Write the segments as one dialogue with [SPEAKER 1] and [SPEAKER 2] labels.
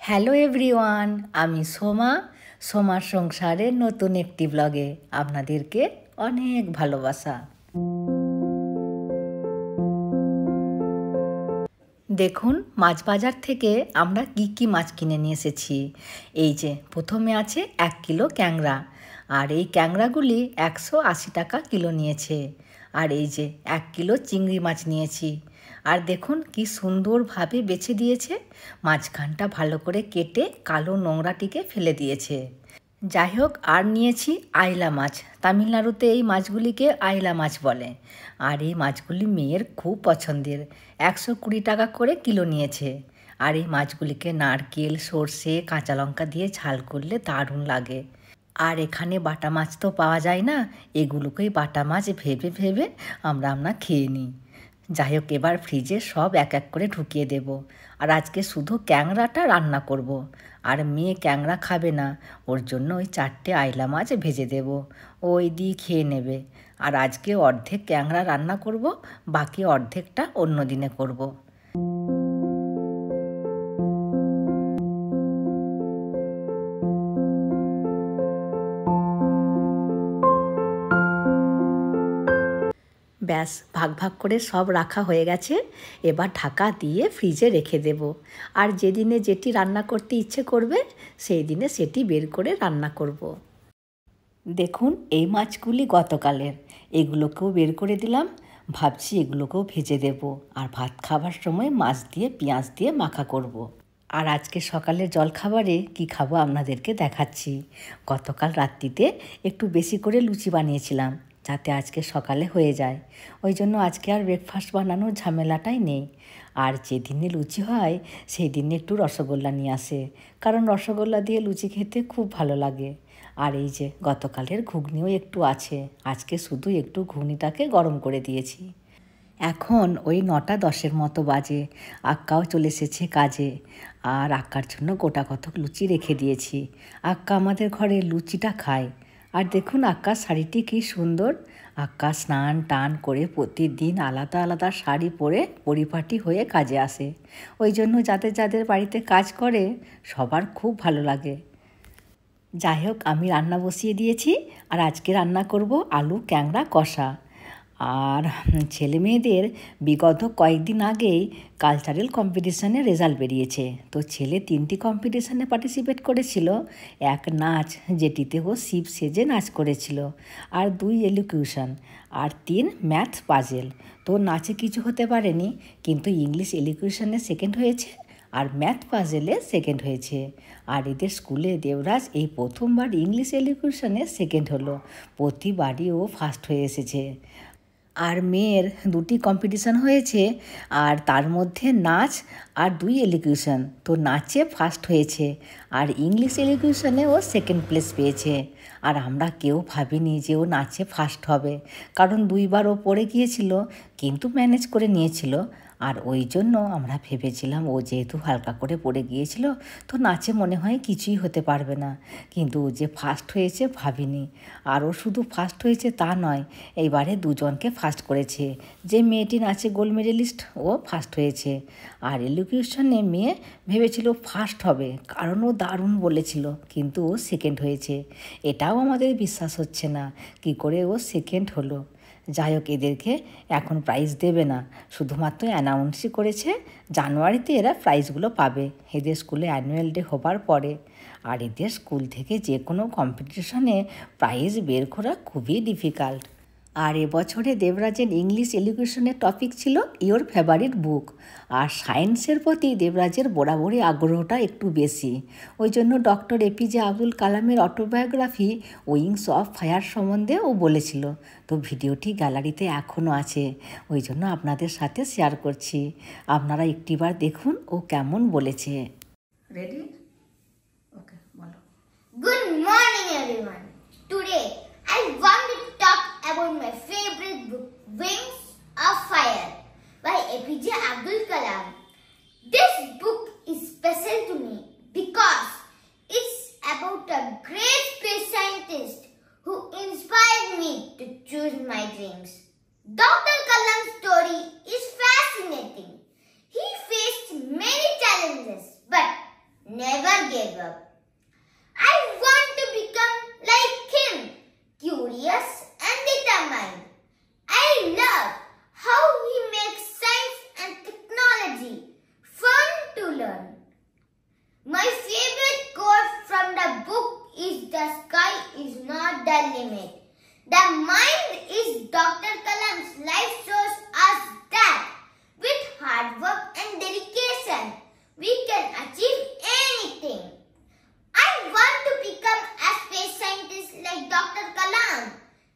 [SPEAKER 1] Hello everyone, আমি সোমা। সোমার সংসারের নতুন একটি ব্লগে আপনাদেরকে অনেক ভালোবাসা। দেখুন, মাছ বাজার থেকে আমরা কি মাছ কিনে নিয়ে এসেছি। এই যে প্রথমে আছে 1 কিলো ক্যাংড়া, আর এই ক্যাংড়াগুলি 180 টাকা কিলো নিয়েছে। আর এই যে 1 কিলো চিংড়ি মাছ নিয়েছি। আর দেখুন কি সুন্দরভাবে বেছে দিয়েছে, মাঝখানটা ভালো করে কেটে কালো নোংরাটিকে ফেলে দিয়েছে। যাই হোক, আর নিয়েছি আইলা মাছ। তামিলনাড়ুতে এই মাছগুলিকে আইলা মাছ বলে। আর এই মাছগুলি মেয়ের খুব পছন্দের, 120 টাকা করে কিলো নিয়েছে। আর এই মাছগুলিকে নারকেল, সর্ষে, কাঁচা লঙ্কা দিয়ে ঝাল করলে দারুণ লাগে। আর এখানে বাটা মাছ তো পাওয়া যায় না, এগুলোকেই বাটা মাছ ভেবে ভেবে আমরা খেয়ে নিই। যাই হোক, এবার ফ্রিজে সব এক এক করে ঢুকিয়ে দেব। আর আজকে শুধু ক্যাংড়াটা রান্না করব। আর মেয়ে ক্যাংড়া খাবে না, ওর জন্য ওই 4টে আইলা মাছ ভেজে দেব, ওই দিয়ে খেয়ে নেবে। আর আজকে অর্ধেক ক্যাংড়া রান্না করব, বাকি অর্ধেকটা অন্য দিনে করব। ব্যাস, ভাগ ভাগ করে সব রাখা হয়ে গেছে। এবার ঢাকা দিয়ে ফ্রিজে রেখে দেব। আর যেদিনে যেটি রান্না করতে ইচ্ছে করবে সেই দিনে সেটি বের করে রান্না করব। দেখুন, এই মাছগুলি গতকালের, এগুলোকেও বের করে দিলাম। ভাবছি এগুলোকেও ভেজে দেব, আর ভাত খাবার সময় মাছ দিয়ে পেঁয়াজ দিয়ে মাখা করব। আর আজকে সকালের জলখাবারে কি খাবো আপনাদেরকে দেখাচ্ছি। গতকাল রাত্রিতে একটু বেশি করে লুচি বানিয়েছিলাম, যাতে আজকে সকালে হয়ে যায়। ওই জন্য আজকে আর ব্রেকফাস্ট বানানোর ঝামেলাটাই নেই। আর যেদিনে লুচি হয় সেই দিনে একটু রসগোল্লা নিয়ে আসে, কারণ রসগোল্লা দিয়ে লুচি খেতে খুব ভালো লাগে। আর এই যে গতকালের ঘুগনিও একটু আছে, আজকে শুধু একটু ঘুগনিটাকে গরম করে দিয়েছি। এখন ওই 9:10 মতো বাজে। আক্কাও চলে এসেছে কাজে, আর আক্কার জন্য গোটা কতক লুচি রেখে দিয়েছি। আক্কা আমাদের ঘরে লুচিটা খায়। আর দেখুন আক্কার শাড়িটি কি সুন্দর। আক্কা স্নান টান করে প্রতিদিন আলাদা আলাদা শাড়ি পরে পরিপাটি হয়ে কাজে আসে। ওই জন্য যাদের যাদের বাড়িতে কাজ করে সবার খুব ভালো লাগে। যাই হোক, আমি রান্না বসিয়ে দিয়েছি। আর আজকে রান্না করব আলু ক্যাংড়া কষা। আর ছেলে মেয়েদের বিগত কয়েকদিন আগেই কালচারাল কম্পিটিশানে রেজাল্ট বেরিয়েছে। তো ছেলে 3টি কম্পিটিশানে পার্টিসিপেট করেছিল। 1 নাচ, যেটিতে ও শিব সেজে নাচ করেছিল, আর 2 এলিকিউশন, আর 3 ম্যাথ পাজেল। তো নাচে কিছু হতে পারেনি, কিন্তু ইংলিশ এলিকিউশনে সেকেন্ড হয়েছে, আর ম্যাথ পাজেলে সেকেন্ড হয়েছে। আর এদের স্কুলে দেবরাজ এই প্রথমবার ইংলিশ এলিকিউশনে সেকেন্ড হলো। প্রতিবারই ও ফার্স্ট হয়ে এসেছে। আর মেয়ের 2টি কম্পিটিশান হয়েছে, আর তার মধ্যে নাচ আর 2 এলিকিউশন। তো নাচে ফার্স্ট হয়েছে, আর ইংলিশ এলিকিউশনে ও সেকেন্ড প্লেস পেয়েছে। আর আমরা কেউ ভাবিনি যে ও নাচে ফার্স্ট হবে, কারণ 2বার ও পড়ে গিয়েছিল, কিন্তু ম্যানেজ করে নিয়েছিল। আর ওই জন্য আমরা ভেবেছিলাম ও যেহেতু হালকা করে পড়ে গিয়েছিল, তো নাচে মনে হয় কিছুই হতে পারবে না। কিন্তু ও যে ফার্স্ট হয়েছে ভাবিনি। আর ও শুধু ফার্স্ট হয়েছে তা নয়, এইবারে 2জনকে ফার্স্ট করেছে। যে মেয়েটি নাচে গোল্ড মেডেলিস্ট, ও ফার্স্ট হয়েছে। আর এলিকিউশনে মেয়ে ভেবেছিল ফার্স্ট হবে, কারণ ও দারুণ বলেছিল, কিন্তু ও সেকেন্ড হয়েছে। এটাও আমাদের বিশ্বাস হচ্ছে না কি করে ও সেকেন্ড হলো। যাই হোক, এদেরকে এখন প্রাইজ দেবে না, শুধুমাত্র অ্যানাউন্সই করেছে জানুয়ারিতে এরা প্রাইজগুলো পাবে, এদের স্কুলে অ্যানুয়াল ডে হবার পরে। আর এদের স্কুল থেকে যে কোনো কম্পিটিশনে প্রাইজ বের করা খুবই ডিফিকাল্ট। আর এবছরে দেবরাজের ইংলিশ এডুকেশনের টপিক ছিল ইওর ফেভারিট বুক। আর সায়েন্সের প্রতি দেবরাজের বরাবরই আগ্রহটা একটু বেশি। ওই জন্য ডক্টর এপিজে আব্দুল কালামের অটোবায়োগ্রাফি উইংস অফ ফায়ার সম্বন্ধে ও বলেছিল। তো ভিডিওটি গ্যালারিতে এখনও আছে, ওই জন্য আপনাদের সাথে শেয়ার করছি। আপনারা একটিবার দেখুন ও কেমন বলেছে। রেডি? ওকে, বলো।
[SPEAKER 2] Good morning everyone. Today I want to talk about my favorite book, Wings of Fire by APJ Abdul Kalam. This book is special to me because it's about a great space scientist who inspired me to choose my dreams. Dr. Kalam's story is fascinating. He faced many challenges but never gave up. I want to become like him, curious and determined. I love how he makes science and technology fun to learn. My favorite quote from the book is "The sky is not the limit. The mind is." Dr. Kalam's life shows us that with hard work and dedication, we can achieve anything. I want to become a space scientist like Dr. Kalam,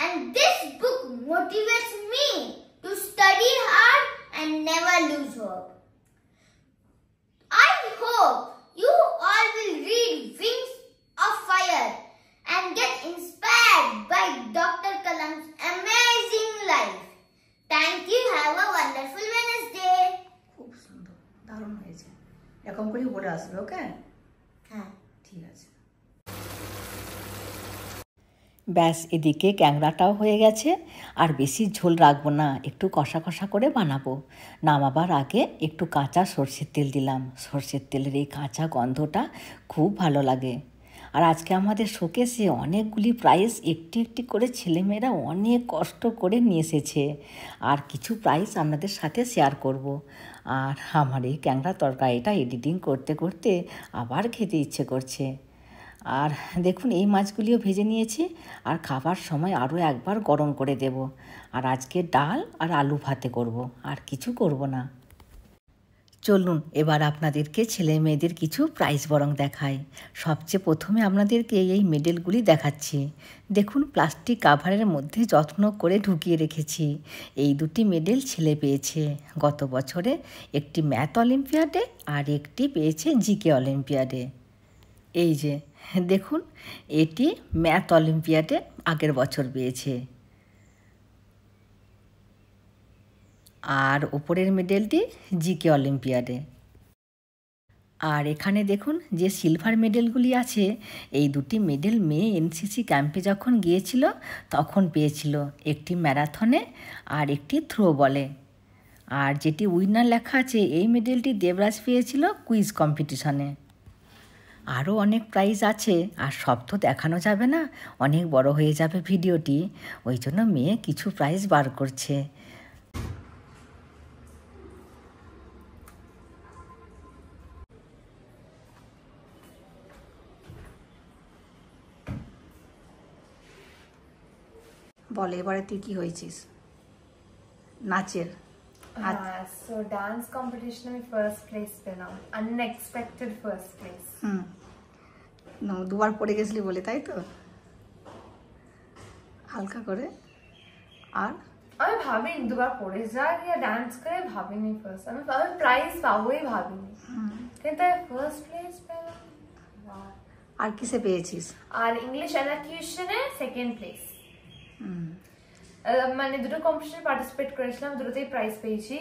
[SPEAKER 2] and this book motivates me to study hard and never lose hope. I hope you all will read Wings of Fire and get inspired by Dr. Kalam's amazing life. Thank you. Have a wonderful Wednesday.
[SPEAKER 1] খুব সুন্দর, দারুণ হয়েছে। এরকম করে বলে আসবে, ওকে?
[SPEAKER 2] হ্যাঁ,
[SPEAKER 1] ঠিক আছে। ব্যাস, এদিকে ক্যাংড়াটাও হয়ে গেছে। আর বেশি ঝোল রাখবো না, একটু কষা কষা করে বানাবো। নামাবার আগে একটু কাঁচা সর্ষের তেল দিলাম। সর্ষের তেলের এই কাঁচা গন্ধটা খুব ভালো লাগে। আর আজকে আমাদের শোকেসে অনেকগুলি প্রাইজ একটি একটি করে ছেলেমেয়েরা অনেক কষ্ট করে নিয়ে এসেছে। আর কিছু প্রাইজ আপনাদের সাথে শেয়ার করব। আর আমার এই ক্যাংড়া তরকারিটা এডিটিং করতে করতে আবার খেতে ইচ্ছে করছে। আর দেখুন, এই মাছগুলিও ভেজে নিয়েছি। আর খাবার সময় আরও একবার গরম করে দেব। আর আজকে ডাল আর আলু ভাতে করব, আর কিছু করব না। চলুন এবার আপনাদেরকে ছেলে মেয়েদের কিছু প্রাইজ বরং দেখাই। সবচেয়ে প্রথমে আপনাদেরকে এই মেডেলগুলি দেখাচ্ছি। দেখুন, প্লাস্টিক কাভারের মধ্যে যত্ন করে ঢুকিয়ে রেখেছি। এই দুটি মেডেল ছেলে পেয়েছে গত বছরে, একটি ম্যাথ অলিম্পিয়াডে আর একটি পেয়েছে জিকে অলিম্পিয়াডে। এই যে দেখুন, এটি ম্যাথ অলিম্পিয়াডে আগের বছর পেয়েছে। আর উপরের মেডেলটি জিকে অলিম্পিয়াডে। আর এখানে দেখুন যে সিলভার মেডেলগুলি আছে, এই দুটি মেডেল মেয়ে এনসিসি ক্যাম্পে যখন গিয়েছিল তখন পেয়েছিল, একটি ম্যারাথনে আর একটি থ্রো বলে। আর যেটি উইনার লেখা আছে, এই মেডেলটি দেবরাজ পেয়েছিল কুইজ কম্পিটিশনে। আরও অনেক প্রাইজ আছে, আর সব তো দেখানো যাবে না, অনেক বড় হয়ে যাবে ভিডিওটি। ওই জন্য মেয়ে কিছু প্রাইজ বার করছে। বল, এবারে তুই কি হয়েছিস নাচের?
[SPEAKER 3] So dance competition में first place পেনা, unexpected first place।
[SPEAKER 1] দুবার পড়ে গেছিলি বলে, তাই তো? হালকা করে। আর
[SPEAKER 3] আমি ভাবিনি দুবার পড়ে যাক या ডান্স করে, ভাবিনি ফার্স্ট আমি প্রাইজ পাবোই ভাবিনি, কিন্তু ফার্স্ট প্লেস পেলাম।
[SPEAKER 1] আর কিসে পেয়েছিস?
[SPEAKER 3] আর ইংলিশ এলাকিউশনে সেকেন্ড প্লেস। মানে দুটো কম্পিটিশনে পার্টিসিপেট করেছিলাম, দুটোতেই প্রাইজ পেয়েছি।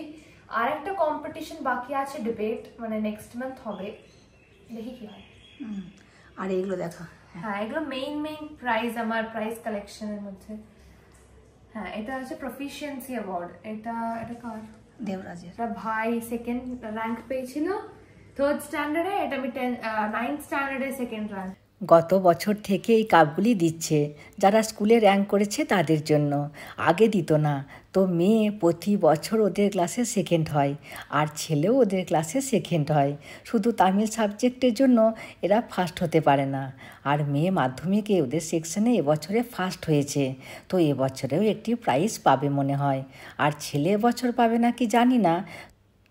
[SPEAKER 3] আর একটা কম্পিটিশন বাকি আছে, ডিবেট, মানে নেক্সট মান্থ হবে, দেখি কি হয়।
[SPEAKER 1] আর এগুলো দেখা,
[SPEAKER 3] হ্যাঁ এগুলো মেইন প্রাইজ আমার প্রাইজ কালেকশনের মধ্যে। হ্যাঁ, এটা হচ্ছে প্রফিশিয়েন্সি অ্যাওয়ার্ড। এটা কার?
[SPEAKER 1] দেবরাজের।
[SPEAKER 3] এটা ভাই সেকেন্ড র্যাঙ্ক পেয়েছিল 3rd স্ট্যান্ডার্ডে, এটা আমি 9th স্ট্যান্ডার্ডে সেকেন্ড র্যাঙ্ক।
[SPEAKER 1] গত বছর থেকে এই কাপগুলি দিচ্ছে যারা স্কুলে র্যাঙ্ক করেছে তাদের জন্য, আগে দিত না। তো মেয়ে প্রতি বছর ওদের ক্লাসে সেকেন্ড হয়, আর ছেলেও ওদের ক্লাসে সেকেন্ড হয়। শুধু তামিল সাবজেক্টের জন্য এরা ফার্স্ট হতে পারে না। আর মেয়ে মাধ্যমিকে ওদের সেকশনে এবছরে ফার্স্ট হয়েছে, তো এবছরেও একটি প্রাইজ পাবে মনে হয়। আর ছেলে এবছর পাবে না কি জানি না,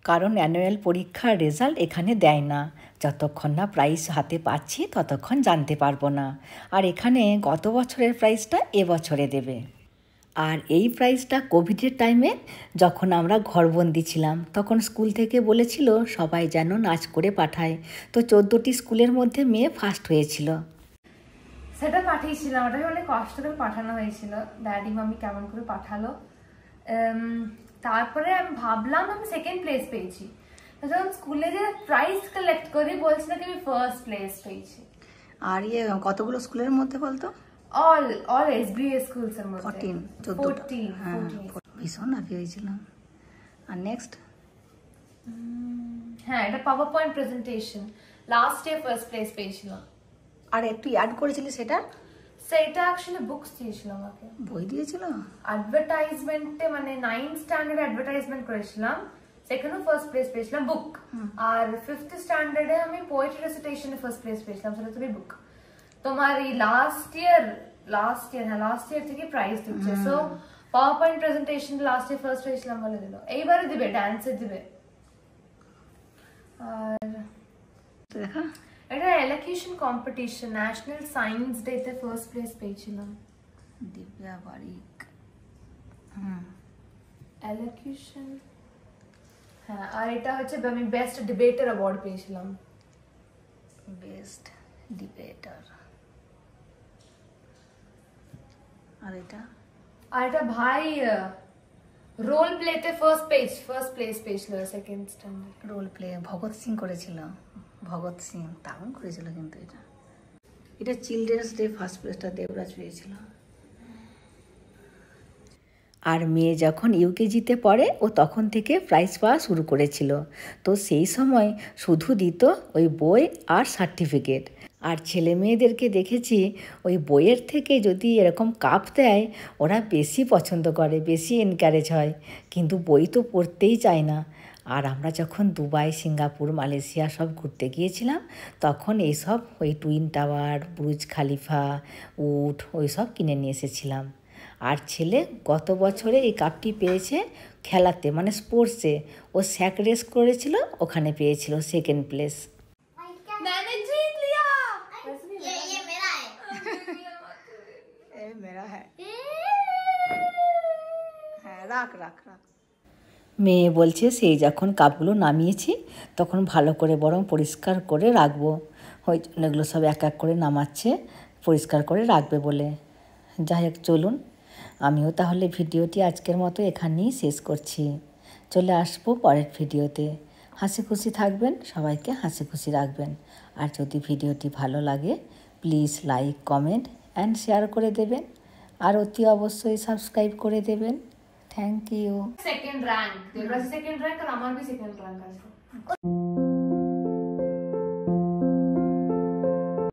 [SPEAKER 1] কারণ অ্যানুয়াল পরীক্ষার রেজাল্ট এখানে দেয় না। যতক্ষণ না প্রাইজ হাতে পাচ্ছি ততক্ষণ জানতে পারবো না। আর এখানে গত বছরের প্রাইজটা এবছরে দেবে। আর এই প্রাইজটা কোভিডের টাইমে যখন আমরা ঘরবন্দি ছিলাম, তখন স্কুল থেকে বলেছিল সবাই যেন নাচ করে পাঠায়। তো 14টি স্কুলের মধ্যে মেয়ে ফার্স্ট হয়েছিল।
[SPEAKER 3] সেটা পাঠিয়েছিলাম, ওটাকে অনেক কষ্ট করে পাঠানো হয়েছিল, ড্যাডি মামি কেমন করে পাঠালো। তারপরে আমি ভাবলাম আমি সেকেন্ড প্লেস পেয়েছি, যখন স্কুলে যে প্রাইজ কালেক্ট করি বলছিল কি আমি ফার্স্ট প্লেস পেয়েছি।
[SPEAKER 1] আর কতগুলো স্কুলের মধ্যে বলতো?
[SPEAKER 3] অল এসবিএস স্কুলস এর মধ্যে 14।
[SPEAKER 1] ভীষণ হ্যাপি হয়েছিলাম। আর নেক্সট,
[SPEAKER 3] হ্যাঁ এটা power point presentation, last year first place পেয়েছিলাম।
[SPEAKER 1] আর একটু অ্যাড করেছিলি সেটা?
[SPEAKER 3] সেটা অ্যাকচুয়ালি বুকস দিয়েছিল আমাকে,
[SPEAKER 1] বই দিয়েছিল।
[SPEAKER 3] অ্যাডভার্টাইজমেন্টে মানে 9th স্ট্যান্ডার্ড অ্যাডভার্টাইজমেন্ট করেছিলাম, সেকেন্ডও ফার্স্ট প্লেস পেয়েছিলাম বুক। আর 5th স্ট্যান্ডার্ডে আমি পোয়েট্রি রেসিটেশনে ফার্স্ট প্লেস পেয়েছিলাম, সেটা তুমি বুক। তোমার এই লাস্ট ইয়ার থেকে প্রাইজ দিচ্ছে। So power point presentation last year first হয়েছিলাম বলে দিল, এইবারে দিবে, ডান্সে দিবে। আর
[SPEAKER 1] দেখা
[SPEAKER 3] এটা elocution competition, national science day তে ফার্স্ট প্লেস পেয়েছিলাম।
[SPEAKER 1] দিব্যা বারিক।
[SPEAKER 3] এলোকিউশন, হ্যাঁ। আর এটা হচ্ছে আমি বেস্ট ডিবেটার অ্যাওয়ার্ড পেয়েছিলাম।
[SPEAKER 1] Best debater. আর এটা
[SPEAKER 3] ভাই রোল প্লেতে ফার্স্ট প্লেস পেয়েছিল second standard.
[SPEAKER 1] Role play Bhagat Singh করেছিল, ভগৎ সিং দারুণ করেছিল। কিন্তু এটা চিলড্রেন্স ডে ফার্স্ট প্লেসটা দেবরাজ পেয়েছিল। আর মেয়ে যখন ইউকেজিতে পড়ে ও তখন থেকে প্রাইজ পাওয়া শুরু করেছিল। তো সেই সময় শুধু দিত ওই বই আর সার্টিফিকেট। আর ছেলে মেয়েদেরকে দেখেছি ওই বইয়ের থেকে যদি এরকম কাপ দেয় ওরা বেশি পছন্দ করে, বেশি এনকারেজ হয়। কিন্তু বই তো পড়তেই চায় না। আর আমরা যখন দুবাই, সিঙ্গাপুর, মালয়েশিয়া সব ঘুরতে গিয়েছিলাম তখন এইসব ওই টুইন টাওয়ার, বুর্জ খালিফা, উট ওই সব কিনে নিয়ে এসেছিলাম। আর ছেলে গত বছরে এই কাপটি পেয়েছে খেলাতে, মানে স্পোর্টসে। ও স্যাক রেস করেছিল, ওখানে পেয়েছিল সেকেন্ড প্লেস।
[SPEAKER 3] मैंने जीत लिया।
[SPEAKER 2] ये मेरा है।
[SPEAKER 1] मेरा है। হ্যাঁ, রাখ। মেয়ে বলছে সেই যখন কাপগুলো নামিয়েছি তখন ভালো করে বরং পরিষ্কার করে রাখবো। ওই জন্য এগুলো সব এক এক করে নামাচ্ছে, পরিষ্কার করে রাখবে বলে। যাই হোক, চলুন আমিও তাহলে ভিডিওটি আজকের মতো এখানেই শেষ করছি। চলে আসবো পরের ভিডিওতে। হাসি খুশি থাকবেন, সবাইকে হাসি খুশি রাখবেন। আর যদি ভিডিওটি ভালো লাগে please like, comment and share করে দেবেন। আর অতি অবশ্যই সাবস্ক্রাইব করে দেবেন। Thank you.
[SPEAKER 3] Second rank, Debraj second rank আর আমার भी সেকেন্ড র্যাঙ্ক আছে।